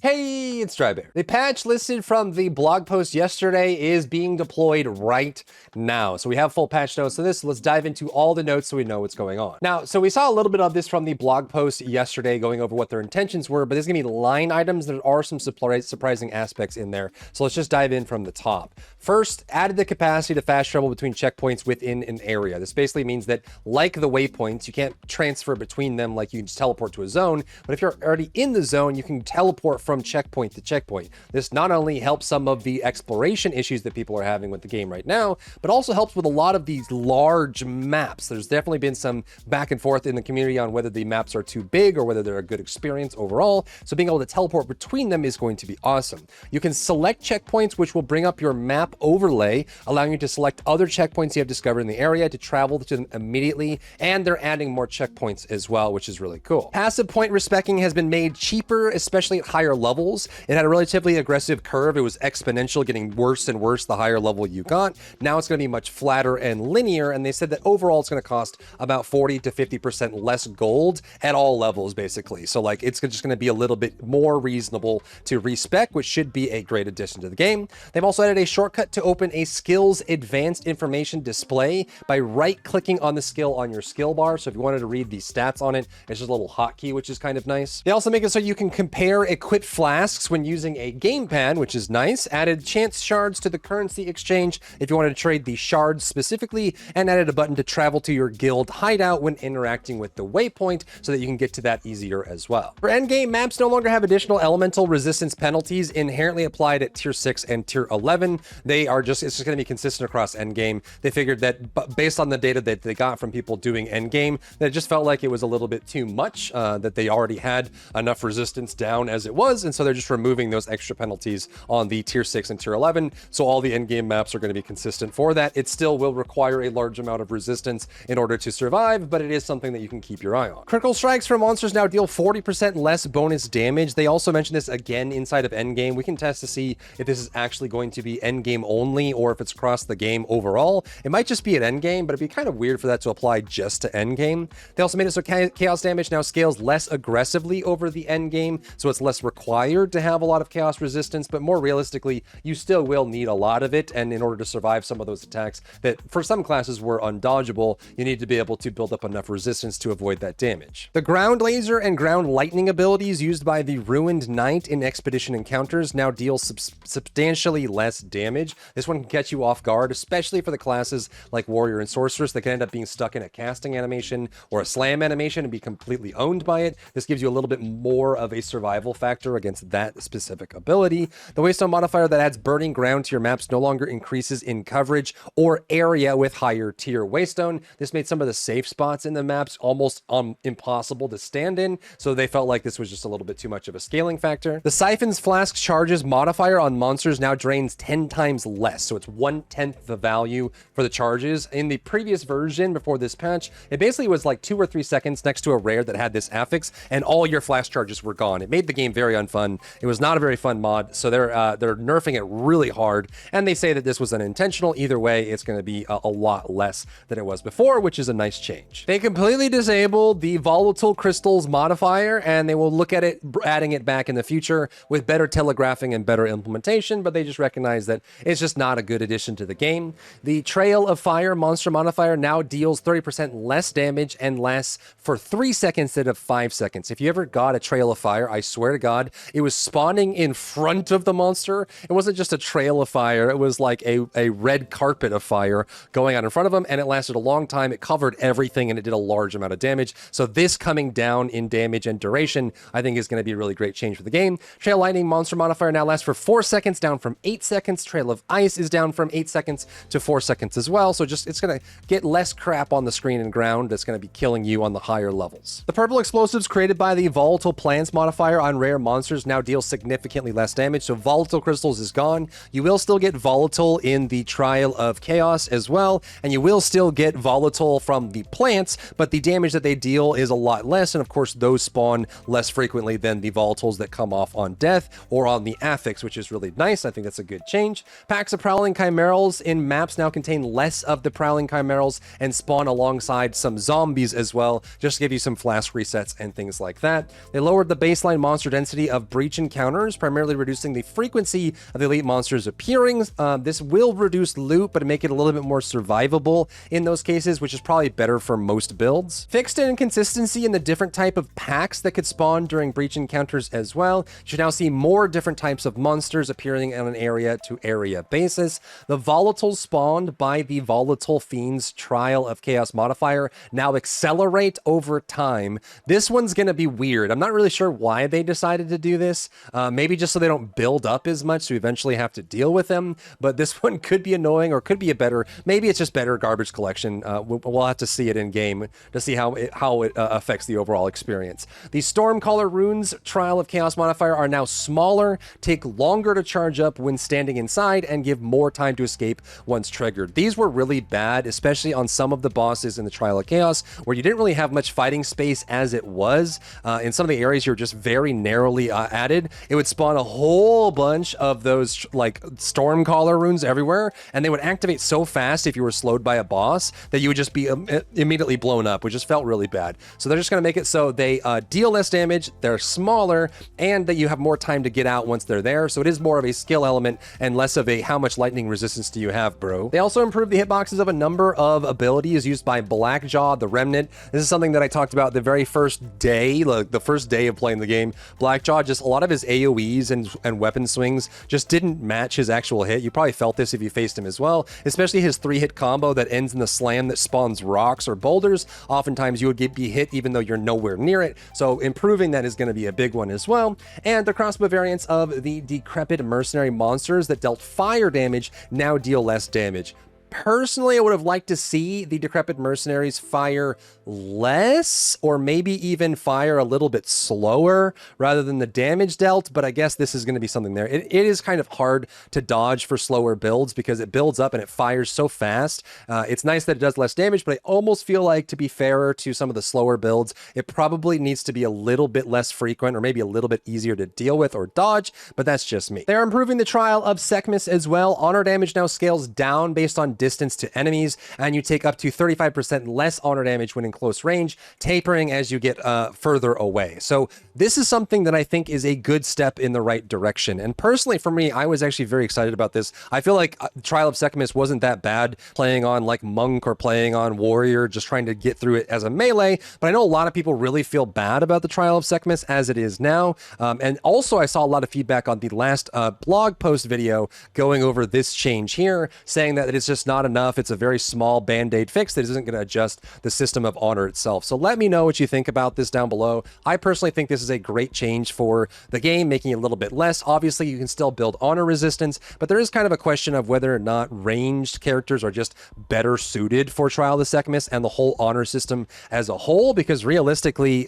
Hey, it's Drybear. The patch listed from the blog post yesterday is being deployed right now. So we have full patch notes to this. So let's dive into all the notes so we know what's going on. Now, so we saw a little bit of this from the blog post yesterday going over what their intentions were, but there's gonna be line items. There are some surprising aspects in there. So let's just dive in from the top. First, added the capacity to fast travel between checkpoints within an area. This basically means that, like the waypoints, you can't transfer between them like you can just teleport to a zone, but if you're already in the zone, you can teleport from checkpoint to checkpoint. This not only helps some of the exploration issues that people are having with the game right now, but also helps with a lot of these large maps. There's definitely been some back and forth in the community on whether the maps are too big or whether they're a good experience overall. So being able to teleport between them is going to be awesome. You can select checkpoints, which will bring up your map overlay, allowing you to select other checkpoints you have discovered in the area to travel to them immediately. And they're adding more checkpoints as well, which is really cool. Passive point respecking has been made cheaper, especially at higher levels. It had a relatively aggressive curve. It was exponential, getting worse and worse the higher level you got. Now it's going to be much flatter and linear, and they said that overall it's going to cost about 40 to 50% less gold at all levels, basically. So like it's just going to be a little bit more reasonable to respec, which should be a great addition to the game. They've also added a shortcut to open a skills advanced information display by right-clicking on the skill on your skill bar. So if you wanted to read the stats on it, it's just a little hotkey, which is kind of nice. They also make it so you can compare equipped flasks when using a gamepad, which is nice. Added chance shards to the currency exchange if you wanted to trade the shards specifically, and added a button to travel to your guild hideout when interacting with the waypoint so that you can get to that easier as well. For endgame, maps no longer have additional elemental resistance penalties inherently applied at tier 6 and tier 11. It's just going to be consistent across endgame. They figured that based on the data that they got from people doing endgame, that it just felt like it was a little bit too much, that they already had enough resistance down as it was, and so they're just removing those extra penalties on the tier 6 and tier 11. So all the endgame maps are going to be consistent for that. It still will require a large amount of resistance in order to survive, but it is something that you can keep your eye on. Critical strikes for monsters now deal 40% less bonus damage. They also mentioned this again inside of endgame. We can test to see if this is actually going to be endgame only or if it's across the game overall. It might just be at endgame, but it'd be kind of weird for that to apply just to endgame. They also made it so chaos damage now scales less aggressively over the endgame, so it's less required to have a lot of chaos resistance, but more realistically, you still will need a lot of it, and in order to survive some of those attacks that for some classes were undodgeable, you need to be able to build up enough resistance to avoid that damage. The ground laser and ground lightning abilities used by the Ruined Knight in expedition encounters now deal substantially less damage. This one can catch you off guard, especially for the classes like warrior and sorceress that can end up being stuck in a casting animation or a slam animation and be completely owned by it. This gives you a little bit more of a survival factor against that specific ability. The Waystone modifier that adds burning ground to your maps no longer increases in coverage or area with higher tier Waystone. This made some of the safe spots in the maps almost impossible to stand in, so they felt like this was just a little bit too much of a scaling factor. The Siphon's Flask charges modifier on monsters now drains 10 times less, so it's 1/10 the value for the charges. In the previous version before this patch, it basically was like 2 or 3 seconds next to a rare that had this affix, and all your flash charges were gone. It made the game very unfun. It was not a very fun mod, so they're nerfing it really hard, and they say that this was unintentional. Either way, it's going to be a lot less than it was before, which is a nice change. They completely disabled the volatile crystals modifier, and they will look at it adding it back in the future with better telegraphing and better implementation, but they just recognize that it's just not a good addition to the game. The Trail of Fire monster modifier now deals 30% less damage and lasts for 3 seconds instead of 5 seconds. If you ever got a Trail of Fire, I swear to God, it was spawning in front of the monster. It wasn't just a trail of fire. It was like a red carpet of fire going on in front of him, and it lasted a long time. It covered everything, and it did a large amount of damage. So this coming down in damage and duration, I think, is going to be a really great change for the game. Trail Lightning monster modifier now lasts for 4 seconds, down from 8 seconds. Trail of Ice is down from 8 seconds to 4 seconds as well. So it's going to get less crap on the screen and ground that's going to be killing you on the higher levels. The purple explosives created by the Volatile Plants modifier on rare monsters now deal significantly less damage. So Volatile Crystals is gone. You will still get Volatile in the Trial of Chaos as well, and you will still get Volatile from the plants, but the damage that they deal is a lot less, and of course those spawn less frequently than the Volatiles that come off on death or on the affix, which is really nice. I think that's a good change. Packs of Prowling Chimerals in maps now contain less of the Prowling Chimerals and spawn alongside some zombies as well, just to give you some flash resets and things like that. They lowered the baseline monster density durability of breach encounters, primarily reducing the frequency of the elite monsters appearing. This will reduce loot, but make it a little bit more survivable in those cases, which is probably better for most builds. Fixed inconsistency in the different type of packs that could spawn during breach encounters as well. You should now see more different types of monsters appearing on an area to area basis. The volatiles spawned by the Volatile Fiends Trial of Chaos modifier now accelerate over time. This one's going to be weird. I'm not really sure why they decided to do this. Maybe just so they don't build up as much, so you eventually have to deal with them. But this one could be annoying, or could be a better, maybe it's just better garbage collection. We'll have to see it in game to see how it affects the overall experience. The Stormcaller runes Trial of Chaos modifier are now smaller, take longer to charge up when standing inside, and give more time to escape once triggered. These were really bad, especially on some of the bosses in the Trial of Chaos, where you didn't really have much fighting space as it was. In some of the areas, you're just very narrowly added. It would spawn a whole bunch of those like Stormcaller runes everywhere, and they would activate so fast if you were slowed by a boss that you would just be immediately blown up, which just felt really bad. So they're just going to make it so they deal less damage, they're smaller, and that you have more time to get out once they're there. So it is more of a skill element and less of a how much lightning resistance do you have, bro. They also improved the hitboxes of a number of abilities used by Blackjaw, the Remnant. This is something that I talked about the very first day, like the first day of playing the game. Blackjaw, just a lot of his AoEs and weapon swings just didn't match his actual hit. You probably felt this if you faced him as well, especially his 3-hit combo that ends in the slam that spawns rocks or boulders. Oftentimes you would be hit even though you're nowhere near it. So improving that is going to be a big one as well. And the crossbow variants of the Decrepit Mercenary monsters that dealt fire damage now deal less damage. Personally, I would have liked to see the Decrepit Mercenaries fire less, or maybe even fire a little bit slower rather than the damage dealt, but I guess this is going to be something there. It is kind of hard to dodge for slower builds because it builds up and it fires so fast. It's nice that it does less damage, but I almost feel like, to be fairer to some of the slower builds, it probably needs to be a little bit less frequent, or maybe a little bit easier to deal with or dodge, but that's just me. They're improving the Trial of Sekhamas as well. Honor damage now scales down based on distance to enemies, and you take up to 35% less honor damage when in close range, tapering as you get further away. So this is something that I think is a good step in the right direction. And personally, for me, I was actually very excited about this. I feel like Trial of Sekhamas wasn't that bad playing on like Monk or playing on Warrior, just trying to get through it as a melee. But I know a lot of people really feel bad about the Trial of Sekhamas as it is now. And also I saw a lot of feedback on the last blog post video going over this change here, saying that it's just not enough. It's a very small band-aid fix that isn't going to adjust the system of honor itself. So let me know what you think about this down below. I personally think this is a great change for the game, making it a little bit less. Obviously, you can still build honor resistance, but there is kind of a question of whether or not ranged characters are just better suited for Trial of Sekhamas and the whole honor system as a whole, because realistically,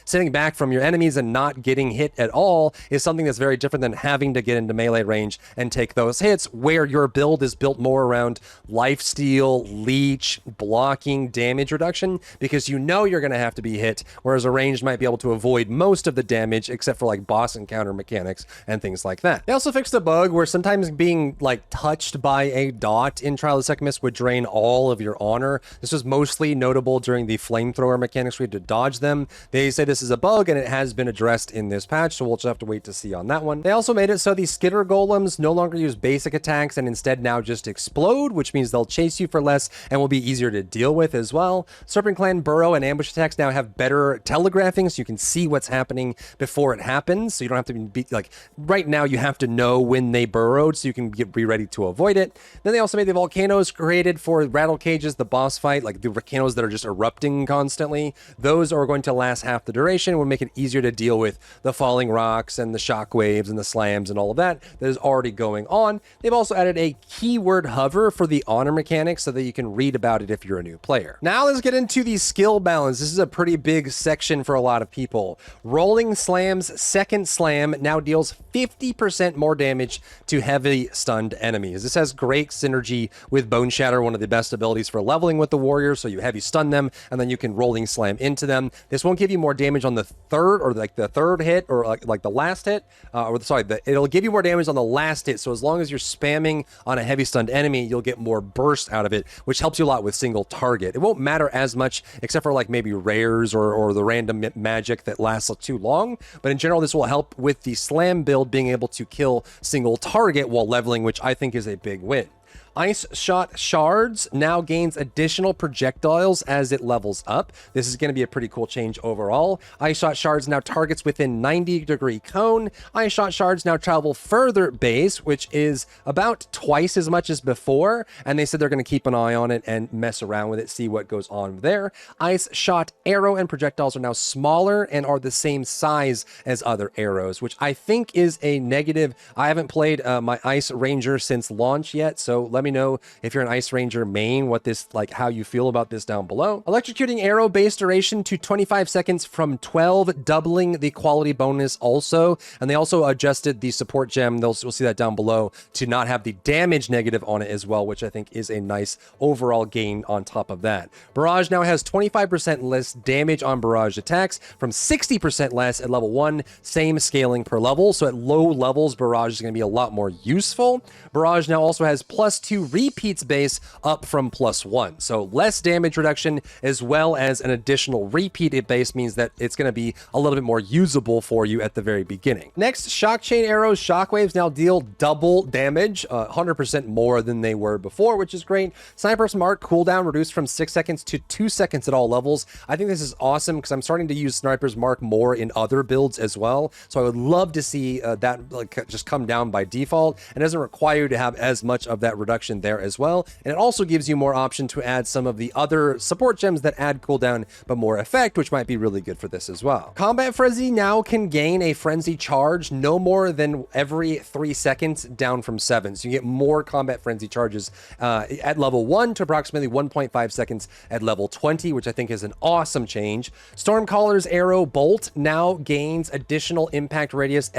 sitting back from your enemies and not getting hit at all is something that's very different than having to get into melee range and take those hits, where your build is built more around lifesteal, leech, blocking, damage reduction, because you know you're going to have to be hit, whereas a ranged might be able to avoid most of the damage except for like boss encounter mechanics and things like that. They also fixed a bug where sometimes being like touched by a dot in Trial of Sekhamas would drain all of your honor. This was mostly notable during the flamethrower mechanics where you had to dodge them. They say this is a bug and it has been addressed in this patch, so we'll just have to wait to see on that one. They also made it so the skitter golems no longer use basic attacks and instead now just explode, which means they'll chase you for less and will be easier to deal with as well. Serpent Clan burrow and ambush attacks now have better telegraphing, so you can see what's happening before it happens. So you don't have to be like, right now you have to know when they burrowed so you can be ready to avoid it. Then they also made the volcanoes created for rattle cages, the boss fight, like the volcanoes that are just erupting constantly. Those are going to last half the duration, will make it easier to deal with the falling rocks and the shock waves and the slams and all of that is already going on. They've also added a keyword hover for the honor mechanics so that you can read about it if you're a new player. Now let's get into the skill balance. This is a pretty big section for a lot of people. Rolling Slam's second slam now deals 50% more damage to heavy stunned enemies. This has great synergy with Bone Shatter, one of the best abilities for leveling with the warriors, so you heavy stun them and then you can rolling slam into them. This won't give you more damage on the third, or like the third hit, or like the last hit, it'll give you more damage on the last hit. So as long as you're spamming on a heavy stunned enemy, you'll get more burst out of it, which helps you a lot with single target. It won't matter as much, except for like maybe rares or the random magic that lasts too long. But in general, this will help with the slam build being able to kill single target while leveling, which I think is a big win. Ice Shot Shards now gains additional projectiles as it levels up. This is going to be a pretty cool change overall. Ice Shot Shards now targets within 90-degree cone. Ice Shot Shards now travel further base, which is about twice as much as before. And they said they're going to keep an eye on it and mess around with it, see what goes on there. Ice Shot Arrow and projectiles are now smaller and are the same size as other arrows, which I think is a negative. I haven't played my Ice Ranger since launch yet, so let me know if you're an Ice Ranger main, what this, like, how you feel about this down below. Electrocuting Arrow base duration to 25 seconds from 12, doubling the quality bonus also. And they also adjusted the support gem, we'll see that down below, to not have the damage negative on it as well, which I think is a nice overall gain on top of that. Barrage now has 25% less damage on barrage attacks from 60% less at level 1, same scaling per level. So at low levels, Barrage is going to be a lot more useful. Barrage now also has +2 repeats base up from +1. So less damage reduction as well as an additional repeat base means that it's going to be a little bit more usable for you at the very beginning. Next, Shock Chain Arrows. Shockwaves now deal double damage, 100% more than they were before, which is great. Sniper's Mark cooldown reduced from 6 seconds to 2 seconds at all levels. I think this is awesome because I'm starting to use Sniper's Mark more in other builds as well. So I would love to see that like just come down by default, and it doesn't require you to have as much of that reduction there as well. And it also gives you more option to add some of the other support gems that add cooldown but more effect, which might be really good for this as well. Combat Frenzy now can gain a frenzy charge no more than every 3 seconds, down from 7. So you get more combat frenzy charges at level 1 to approximately 1.5 seconds at level 20, which I think is an awesome change. Stormcaller's Arrow Bolt now gains additional impact radius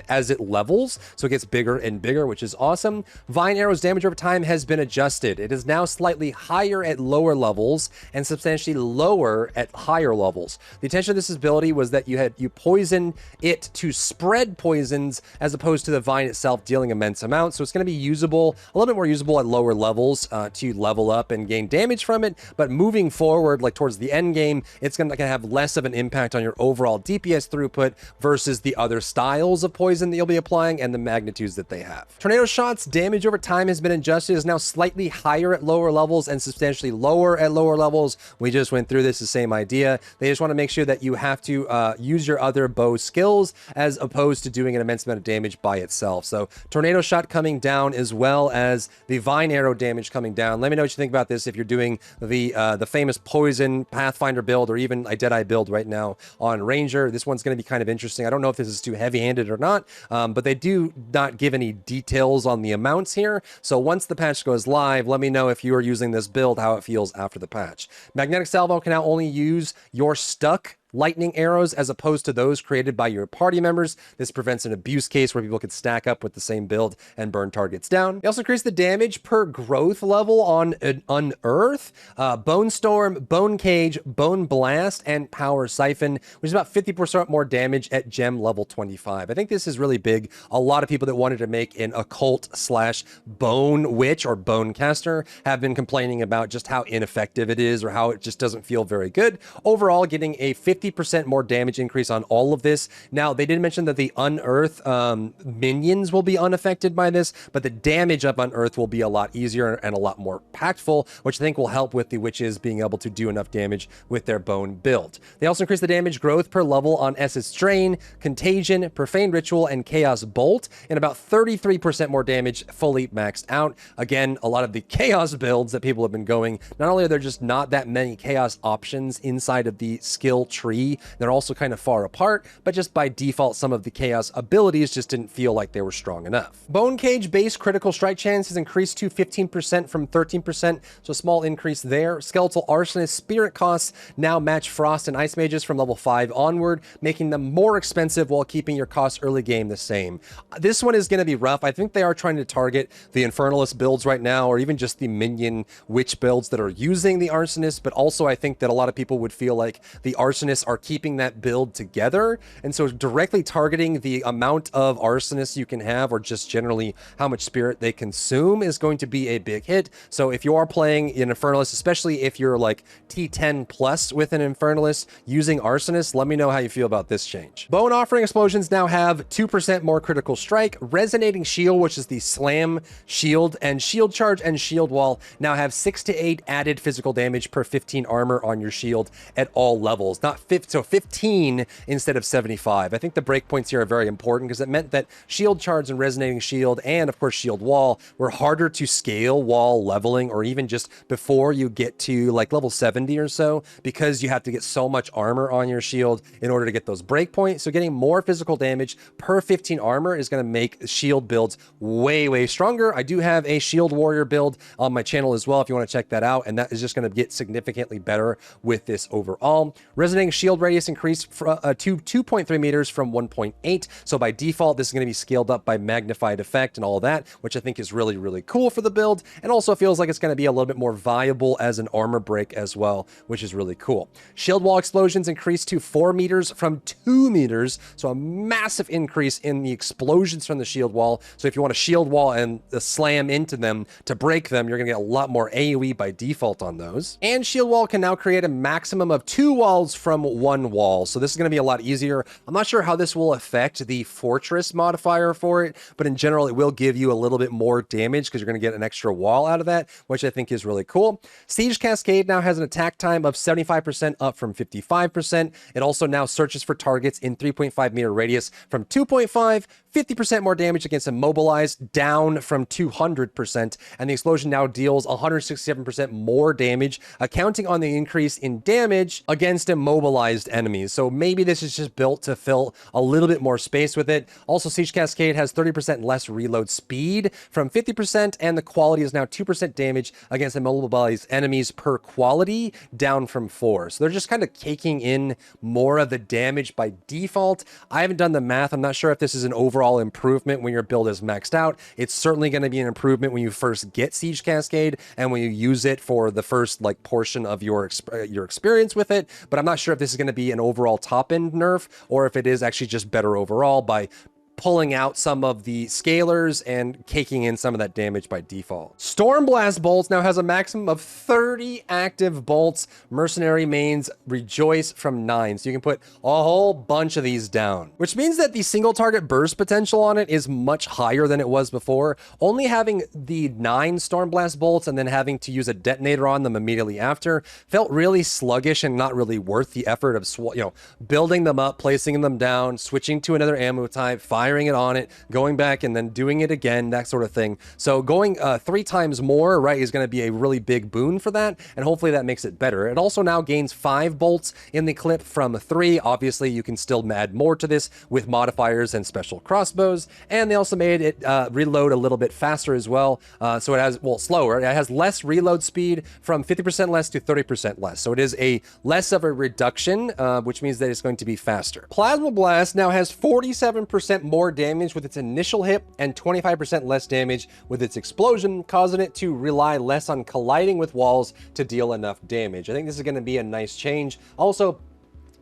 as it levels, so it gets bigger and bigger, which is awesome. Vine Arrow's damage over time has been adjusted. It is now slightly higher at lower levels and substantially lower at higher levels. The intention of this ability was that you poison it to spread poisons as opposed to the vine itself dealing immense amounts. So it's going to be usable, a little bit more usable at lower levels to level up and gain damage from it. But moving forward, like towards the end game, it's going to have less of an impact on your overall DPS throughput versus the other styles of poison that you'll be applying and the magnitudes that they have. Tornado Shot's damage over time has been adjusted, is now slightly higher at lower levels and substantially lower at lower levels. We just went through this, the same idea. They just want to make sure that you have to use your other bow skills as opposed to doing an immense amount of damage by itself. So Tornado Shot coming down as well as the Vine Arrow damage coming down. Let me know what you think about this if you're doing the famous Poison Pathfinder build or even a Deadeye build right now on Ranger. This one's going to be kind of interesting. I don't know if this is too heavy-handed or not, but they do not give any details on the amounts here. So once the patch goes live, let me know if you are using this build, how it feels after the patch. Magnetic Salvo can now only use your stuck lightning arrows as opposed to those created by your party members. This prevents an abuse case where people could stack up with the same build and burn targets down. They also increase the damage per growth level on an Unearth, Bone Storm, Bone Cage, Bone Blast, and Power Siphon, which is about 50% more damage at gem level 25. I think this is really big. A lot of people that wanted to make an occult / bone witch or bone caster have been complaining about just how ineffective it is or how it just doesn't feel very good. Overall, getting a 50% more damage increase on all of this. Now, they did mention that the Unearth minions will be unaffected by this, but the damage of Unearth will be a lot easier and a lot more impactful, which I think will help with the witches being able to do enough damage with their bone build. They also increase the damage growth per level on Essence Strain, Contagion, Profane Ritual, and Chaos Bolt, and about 33% more damage fully maxed out. Again, a lot of the Chaos builds that people have been going, not only are there just not that many Chaos options inside of the skill tree, they're also kind of far apart, but just by default, some of the Chaos abilities just didn't feel like they were strong enough. Bone Cage base critical strike chance has increased to 15% from 13%, so a small increase there. Skeletal Arsonist spirit costs now match Frost and Ice Mages from level 5 onward, making them more expensive while keeping your costs early game the same. This one is going to be rough. I think they are trying to target the Infernalist builds right now, or even just the minion witch builds that are using the Arsonist, but also I think that a lot of people would feel like the Arsonist Arsonists are keeping that build together. And so directly targeting the amount of Arsonists you can have, or just generally how much spirit they consume, is going to be a big hit. So if you are playing an Infernalist, especially if you're like T10 plus with an Infernalist using Arsonist, let me know how you feel about this change. Bone Offering Explosions now have 2% more critical strike. Resonating Shield, which is the slam shield, and Shield Charge and Shield Wall now have 6 to 8 added physical damage per 15 armor on your shield at all levels. Not 50, so 15 instead of 75. I think the breakpoints here are very important because it meant that Shield Charge and Resonating Shield, and of course Shield Wall, were harder to scale while leveling, or even just before you get to like level 70 or so, because you have to get so much armor on your shield in order to get those breakpoints. So getting more physical damage per 15 armor is going to make shield builds way stronger. I do have a Shield Warrior build on my channel as well if you want to check that out, and that is just going to get significantly better with this overall. Resonating Shield Radius increased to 2.3 meters from 1.8. So by default, this is going to be scaled up by Magnified Effect and all that, which I think is really cool for the build, and also feels like it's going to be a little bit more viable as an armor break as well, which is really cool. Shield Wall Explosions increased to 4 meters from 2 meters, so a massive increase in the explosions from the shield wall. So if you want to shield wall and slam into them to break them, you're going to get a lot more AoE by default on those. And Shield Wall can now create a maximum of 2 walls from 1 wall, so this is going to be a lot easier. I'm not sure how this will affect the Fortress modifier for it, but in general, it will give you a little bit more damage because you're going to get an extra wall out of that, which I think is really cool. Siege Cascade now has an attack time of 75%, up from 55%. It also now searches for targets in 3.5 meter radius from 2.5, 50% more damage against Immobilized, down from 200%, and the explosion now deals 167% more damage, accounting on the increase in damage against immobilized enemies. So maybe this is just built to fill a little bit more space with it. Also, Siege Cascade has 30% less reload speed from 50%, and the quality is now 2% damage against immobilized enemies per quality, down from 4. So they're just kind of caking in more of the damage by default. I haven't done the math. I'm not sure if this is an overall improvement when your build is maxed out. It's certainly going to be an improvement when you first get Siege Cascade and when you use it for the first like portion of your experience with it, but I'm not sure if this is going to be an overall top end nerf or if it is actually just better overall by pulling out some of the scalers and caking in some of that damage by default. Stormblast Bolts now has a maximum of 30 active bolts. Mercenary mains rejoice from 9. So you can put a whole bunch of these down, which means that the single target burst potential on it is much higher than it was before. Only having the 9 Stormblast Bolts and then having to use a detonator on them immediately after felt really sluggish and not really worth the effort of building them up, placing them down, switching to another ammo type, firing it on it, going back and then doing it again, that sort of thing. So going 3 times more, right, is going to be a really big boon for that, and hopefully that makes it better. It also now gains 5 bolts in the clip from 3. Obviously, you can still add more to this with modifiers and special crossbows, and they also made it reload a little bit faster as well. So it has, well, slower. It has less reload speed from 50% less to 30% less. So it is a less of a reduction, which means that it's going to be faster. Plasma Blast now has 47% more damage with its initial hit and 25% less damage with its explosion, causing it to rely less on colliding with walls to deal enough damage. I think this is going to be a nice change. Also,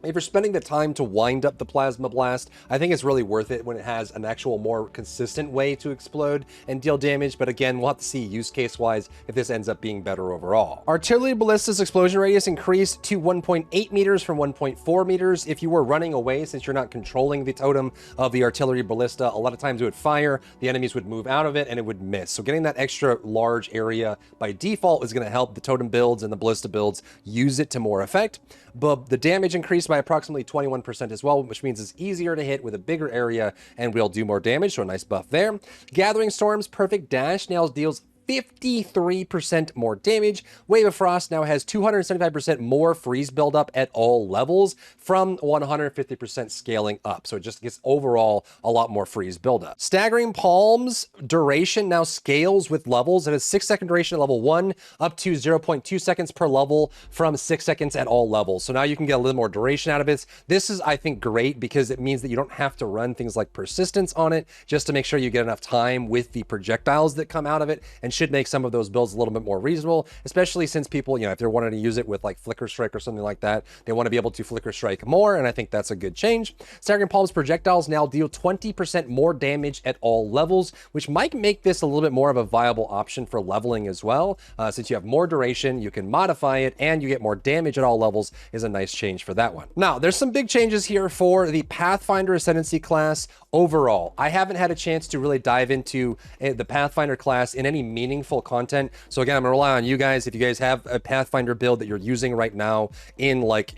if you're spending the time to wind up the Plasma Blast, I think it's really worth it when it has an actual more consistent way to explode and deal damage. But again, we'll have to see use case wise if this ends up being better overall. Artillery Ballista's explosion radius increased to 1.8 meters from 1.4 meters. If you were running away, since you're not controlling the totem of the Artillery Ballista, a lot of times it would fire, the enemies would move out of it and it would miss. So getting that extra large area by default is going to help the totem builds and the Ballista builds use it to more effect. But the damage increased by approximately 21% as well, which means it's easier to hit with a bigger area and will do more damage, so a nice buff there. Gathering Storm's Perfect Dash now deals 53% more damage. Wave of Frost now has 275% more freeze buildup at all levels from 150% scaling up. So it just gets overall a lot more freeze buildup. Staggering Palm's duration now scales with levels. It has 6-second duration at level 1 up to 0.2 seconds per level from 6 seconds at all levels. So now you can get a little more duration out of it. This is, I think, great because it means that you don't have to run things like persistence on it just to make sure you get enough time with the projectiles that come out of it and and should make some of those builds a little bit more reasonable, especially since people, if they're wanting to use it with like Flicker Strike or something like that, they want to be able to Flicker Strike more, and I think that's a good change. Staggering Palm's projectiles now deal 20% more damage at all levels, which might make this a little bit more of a viable option for leveling as well. Since you have more duration, you can modify it, and you get more damage at all levels is a nice change for that one. Now, there's some big changes here for the Pathfinder Ascendancy class overall. I haven't had a chance to really dive into the Pathfinder class in any meaningful content. So again, I'm gonna rely on you guys. If you guys have a Pathfinder build that you're using right now in like,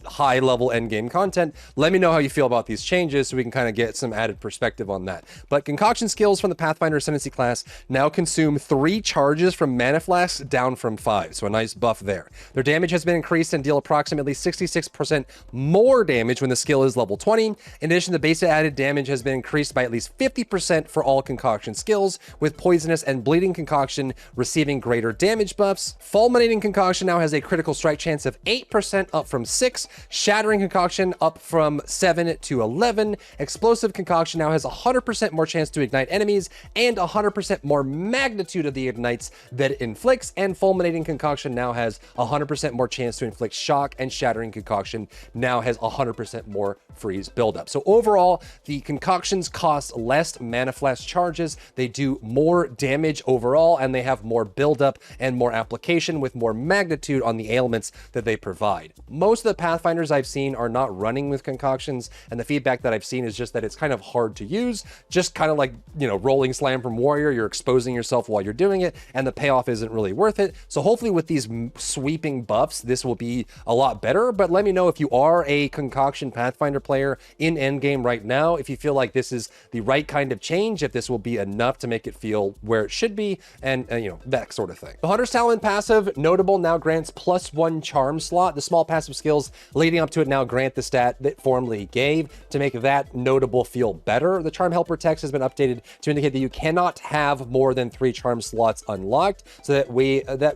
high level endgame content, let me know how you feel about these changes so we can kind of get some added perspective on that. But concoction skills from the Pathfinder Ascendancy class now consume 3 charges from Mana Flasks down from 5, so a nice buff there. Their damage has been increased and deal approximately 66% more damage when the skill is level 20. In addition, the base added damage has been increased by at least 50% for all concoction skills, with poisonous and bleeding concoction receiving greater damage buffs. Fulminating concoction now has a critical strike chance of 8% up from 6, shattering concoction up from 7 to 11. Explosive concoction now has 100% more chance to ignite enemies and 100% more magnitude of the ignites that it inflicts. And fulminating concoction now has 100% more chance to inflict shock, and shattering concoction now has 100% more freeze buildup. So overall, the concoctions cost less mana flash charges. They do more damage overall, and they have more buildup and more application with more magnitude on the ailments that they provide. Most of the Pathfinders I've seen are not running with concoctions, and the feedback that I've seen is just that it's kind of hard to use, just kind of like, rolling slam from Warrior. You're exposing yourself while you're doing it, and the payoff isn't really worth it. So hopefully with these sweeping buffs, this will be a lot better. But let me know if you are a concoction Pathfinder player in endgame right now, if you feel like this is the right kind of change, if this will be enough to make it feel where it should be, and that sort of thing. The Hunter's Talent passive, notable, now grants +1 charm slot. The small passive skills leading up to it now grant the stat that formerly gave to make that notable feel better. The Charm Helper text has been updated to indicate that you cannot have more than 3 charm slots unlocked, so that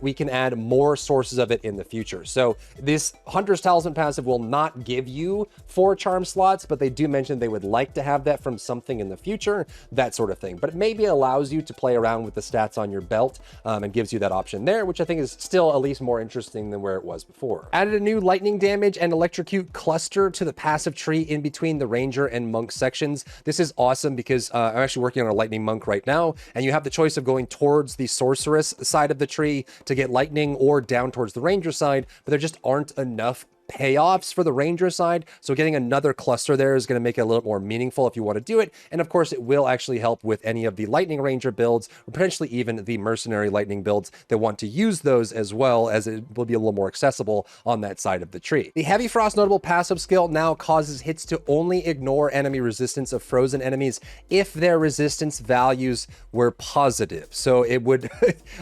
we can add more sources of it in the future. So this Hunter's Talisman passive will not give you 4 charm slots, but they do mention they would like to have that from something in the future, that sort of thing. But maybe it allows you to play around with the stats on your belt, and gives you that option there, which I think is still at least more interesting than where it was before. Added a new lightning damage and electrocute cluster to the passive tree in between the ranger and monk sections. This is awesome because I'm actually working on a lightning monk right now, and you have the choice of going towards the sorceress side of the tree to get lightning, or down towards the ranger side, but there just aren't enough payoffs for the ranger side, so getting another cluster there is going to make it a little more meaningful if you want to do it. And of course, it will actually help with any of the lightning ranger builds, or potentially even the mercenary lightning builds that want to use those, as well as it will be a little more accessible on that side of the tree. The Heavy Frost notable passive skill now causes hits to only ignore enemy resistance of frozen enemies if their resistance values were positive. So it would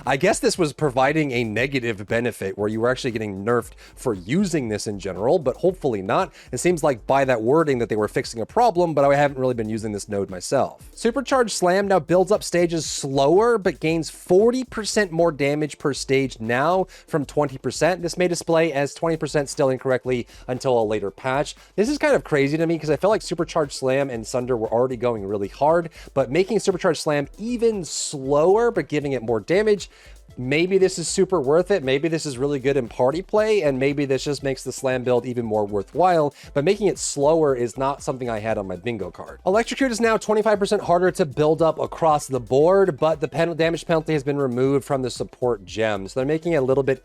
I guess this was providing a negative benefit where you were actually getting nerfed for using this in general, but hopefully not. It seems like by that wording that they were fixing a problem, but I haven't really been using this node myself. Supercharged Slam now builds up stages slower, but gains 40% more damage per stage now from 20%. This may display as 20% still incorrectly until a later patch. This is kind of crazy to me because I feel like Supercharged Slam and Sunder were already going really hard, but making Supercharged Slam even slower, but giving it more damage, maybe this is super worth it. Maybe this is really good in party play, and maybe this just makes the slam build even more worthwhile, but making it slower is not something I had on my bingo card. Electrocute is now 25% harder to build up across the board, but the damage penalty has been removed from the support gem, so they're making it a little bit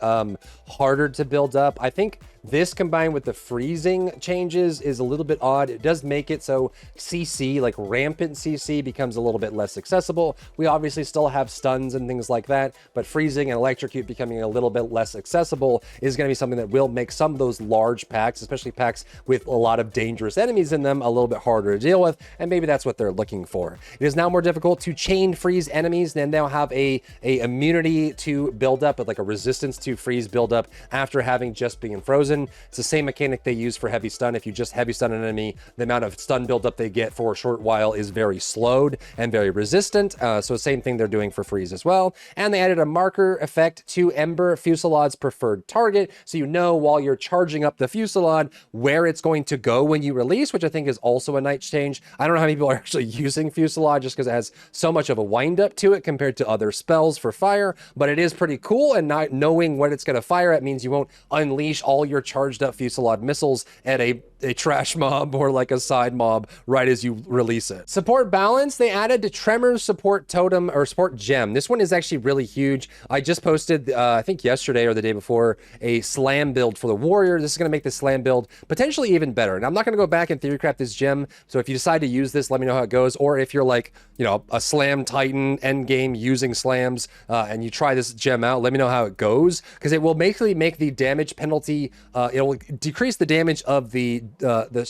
harder to build up. I think this combined with the freezing changes is a little bit odd. It does make it so CC, like rampant CC, becomes a little bit less accessible. We obviously still have stuns and things like that, but freezing and electrocute becoming a little bit less accessible is going to be something that will make some of those large packs, especially packs with a lot of dangerous enemies in them, a little bit harder to deal with, and maybe that's what they're looking for. It is now more difficult to chain freeze enemies, and now have a immunity to build up, but like a resistance to freeze build up after having just been frozen. frozen. It's the same mechanic they use for heavy stun. If you just heavy stun an enemy, the amount of stun buildup they get for a short while is very slowed and very resistant. So same thing they're doing for freeze as well. And they added a marker effect to Ember Fusilade's preferred target, so you know while you're charging up the Fusillade where it's going to go when you release, which I think is also a nice change. I don't know how many people are actually using Fusillade just because it has so much of a wind up to it compared to other spells for fire, but it is pretty cool, and not knowing what it's going to fire at means you won't unleash all your charged up Fusillade missiles at a trash mob or like a side mob right as you release it. Support balance, they added the Tremors support totem or support gem. This one is actually really huge. I just posted, I think yesterday or the day before, a slam build for the warrior. This is going to make the slam build potentially even better. And I'm not going to go back and theorycraft this gem. So if you decide to use this, let me know how it goes. Or if you're like, you know, a slam titan end game using slams and you try this gem out, let me know how it goes, because it will basically make the damage penalty, it will decrease the damage of the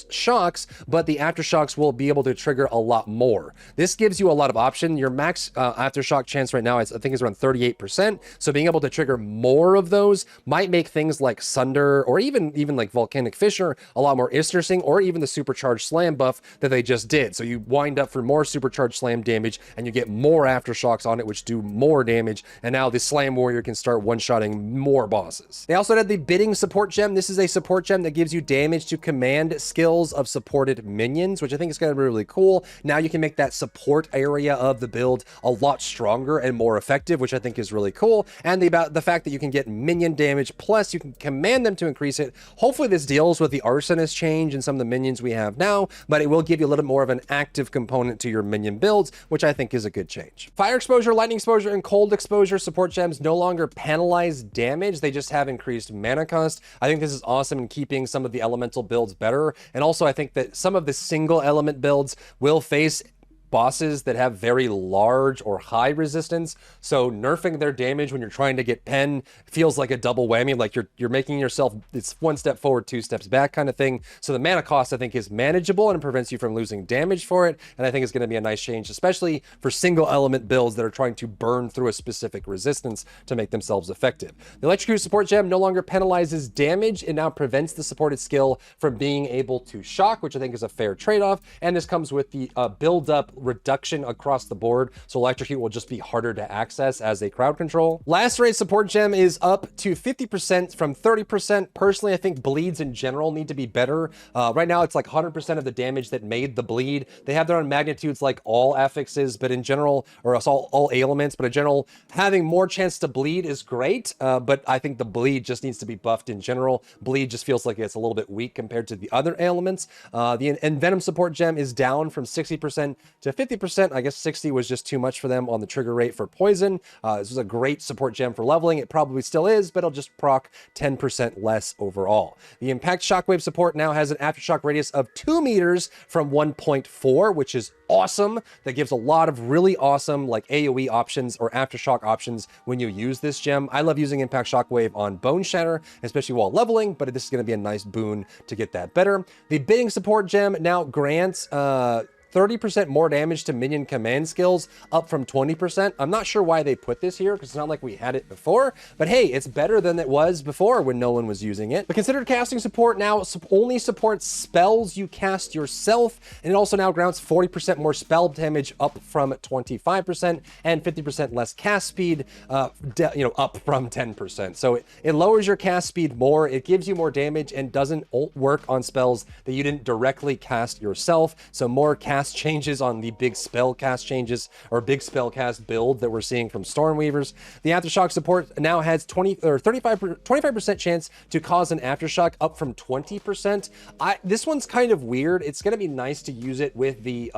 shocks, but the aftershocks will be able to trigger a lot more. This gives you a lot of option. Your max aftershock chance right now is, I think, is around 38%. So being able to trigger more of those might make things like Sunder or even like Volcanic Fissure a lot more interesting, or even the supercharged slam buff that they just did. So you wind up for more supercharged slam damage and you get more aftershocks on it, which do more damage. And now the slam warrior can start one-shotting more bosses. They also had the bidding support gem. This is a support gem that gives you damage to command skills of supported minions, which I think is going to be really cool. Now you can make that support area of the build a lot stronger and more effective, which I think is really cool. And the fact that you can get minion damage, plus you can command them to increase it. Hopefully this deals with the arsonist change and some of the minions we have now, but it will give you a little bit more of an active component to your minion builds, which I think is a good change. Fire exposure, lightning exposure, and cold exposure support gems no longer penalize damage. They just have increased mana cost. I think this is awesome in keeping some of the elemental builds better. And also I think that some of the single element builds will face bosses that have very large or high resistance, so nerfing their damage when you're trying to get pen feels like a double whammy, like you're making yourself, it's one step forward, two steps back kind of thing. So the mana cost I think is manageable and prevents you from losing damage for it, and I think it's going to be a nice change, especially for single element builds that are trying to burn through a specific resistance to make themselves effective. The electrocute support gem no longer penalizes damage, it now prevents the supported skill from being able to shock, which I think is a fair trade-off, and this comes with the build up reduction across the board, so electrocute will just be harder to access as a crowd control. Lacerate support gem is up to 50% from 30%. Personally, I think bleeds in general need to be better. Right now it's like 100% of the damage that made the bleed. They have their own magnitudes like all affixes, but in general, or all ailments, but in general, having more chance to bleed is great, but I think the bleed just needs to be buffed in general. Bleed just feels like it's a little bit weak compared to the other ailments. The Envenom support gem is down from 60% to 50%. I guess 60 was just too much for them on the trigger rate for poison. This was a great support gem for leveling. It probably still is, but it'll just proc 10% less overall. The impact shockwave support now has an aftershock radius of 2 meters from 1.4, which is awesome. That gives a lot of really awesome like AoE options or aftershock options when you use this gem. I love using impact shockwave on Bone Shatter, especially while leveling, but this is going to be a nice boon to get that better. The bidding support gem now grants 30% more damage to minion command skills, up from 20%. I'm not sure why they put this here, because it's not like we had it before, but hey, it's better than it was before when no one was using it. The considered casting support now only supports spells you cast yourself, and it also now grants 40% more spell damage, up from 25%, and 50% less cast speed, up from 10%. So it lowers your cast speed more, it gives you more damage, and doesn't work on spells that you didn't directly cast yourself. So more cast changes on the big spell cast changes or big spell cast build that we're seeing from Stormweavers. The aftershock support now has 25% chance to cause an aftershock, up from 20%. This one's kind of weird. It's going to be nice to use it with the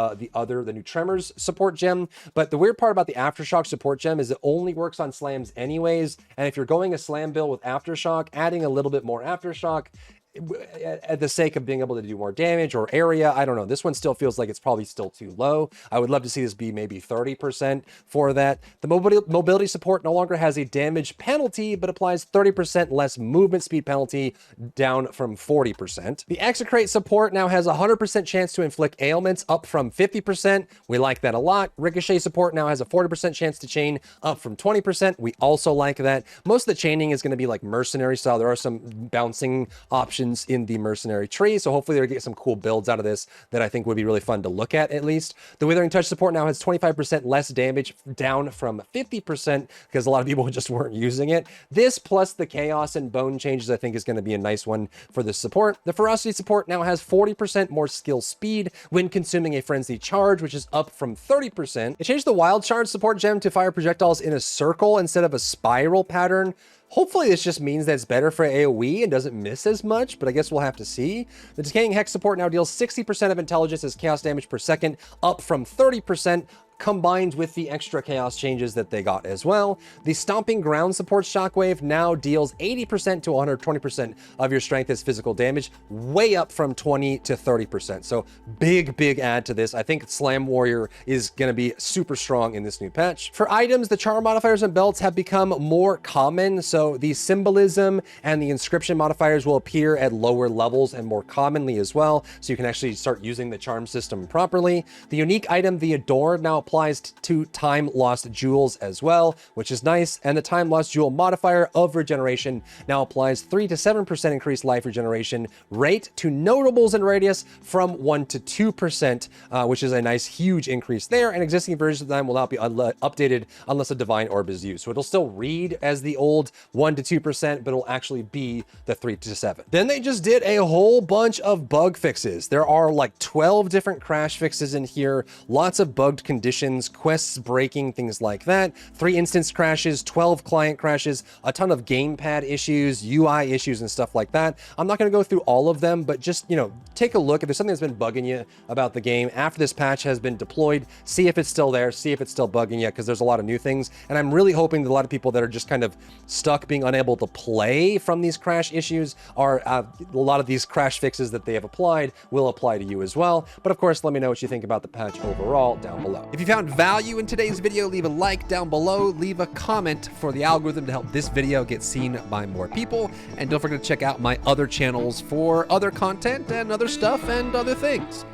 new Tremors support gem, but the weird part about the aftershock support gem is it only works on slams anyways, and if you're going a slam build with aftershock, adding a little bit more aftershock at the sake of being able to do more damage or area. I don't know. This one still feels like it's probably still too low. I would love to see this be maybe 30% for that. The mobility support no longer has a damage penalty, but applies 30% less movement speed penalty, down from 40%. The Execrate support now has a 100% chance to inflict ailments, up from 50%. We like that a lot. Ricochet support now has a 40% chance to chain, up from 20%. We also like that. Most of the chaining is going to be like mercenary style. There are some bouncing options in the mercenary tree, so hopefully they'll get some cool builds out of this that I think would be really fun to look at least. The Withering Touch support now has 25% less damage, down from 50%, because a lot of people just weren't using it. This plus the Chaos and Bone changes I think is going to be a nice one for the support. The Ferocity support now has 40% more skill speed when consuming a Frenzy Charge, which is up from 30%. It changed the Wild Charge support gem to fire projectiles in a circle instead of a spiral pattern. Hopefully this just means that it's better for AoE and doesn't miss as much, but I guess we'll have to see. The Decaying Hex support now deals 60% of intelligence as chaos damage per second, up from 30%, combined with the extra chaos changes that they got as well. The Stomping Ground support shockwave now deals 80% to 120% of your strength as physical damage, way up from 20 to 30%. So big add to this. I think Slam Warrior is going to be super strong in this new patch. For items, the charm modifiers and belts have become more common. So the symbolism and the inscription modifiers will appear at lower levels and more commonly as well. So you can actually start using the charm system properly. The unique item, the Adore, now applies to time lost jewels as well, which is nice. And the time lost jewel modifier of regeneration now applies 3 to 7% increased life regeneration rate to notables and radius from 1 to 2%, which is a nice huge increase there. And existing versions of them will not be updated unless a divine orb is used. So it'll still read as the old 1 to 2%, but it'll actually be the 3 to 7. Then they just did a whole bunch of bug fixes. There are like 12 different crash fixes in here, lots of bugged conditions, quests breaking, things like that. 3 instance crashes, 12 client crashes, a ton of gamepad issues, UI issues, and stuff like that. I'm not going to go through all of them, but just, you know, take a look. If there's something that's been bugging you about the game after this patch has been deployed, see if it's still there, see if it's still bugging you, because there's a lot of new things. And I'm really hoping that a lot of people that are just kind of stuck being unable to play from these crash issues are a lot of these crash fixes that they have applied will apply to you as well. But of course, let me know what you think about the patch overall down below. If you found value in today's video, leave a like down below, leave a comment for the algorithm to help this video get seen by more people, and don't forget to check out my other channels for other content and other stuff and other things.